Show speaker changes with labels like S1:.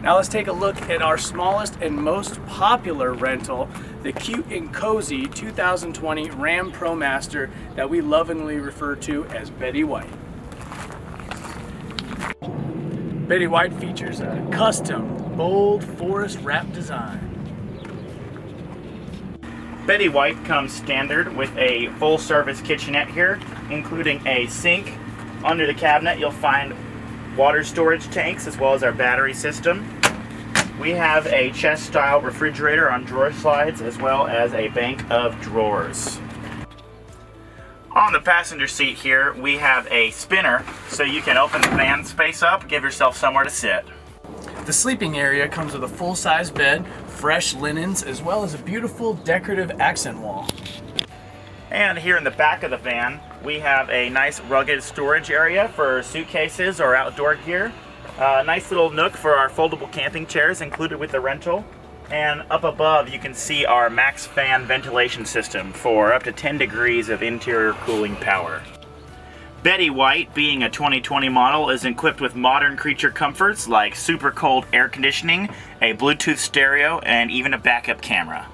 S1: Now let's take a look at our smallest and most popular rental, the cute and cozy 2020 Ram ProMaster that we lovingly refer to as Betty White. Betty White features a custom, bold forest wrap design.
S2: Betty White comes standard with a full-service kitchenette here, including a sink. Under the cabinet you'll find water storage tanks as well as our battery system. We have a chest-style refrigerator on drawer slides as well as a bank of drawers. On the passenger seat here we have a spinner so you can open the van space up, give yourself somewhere to sit.
S1: The sleeping area comes with a full-size bed, fresh linens, as well as a beautiful decorative accent wall.
S2: And here in the back of the van we have a nice rugged storage area for suitcases or outdoor gear. A nice little nook for our foldable camping chairs included with the rental. And up above you can see our max fan ventilation system for up to 10 degrees of interior cooling power. Betty White, being a 2020 model, is equipped with modern creature comforts like super cold air conditioning, a Bluetooth stereo, and even a backup camera.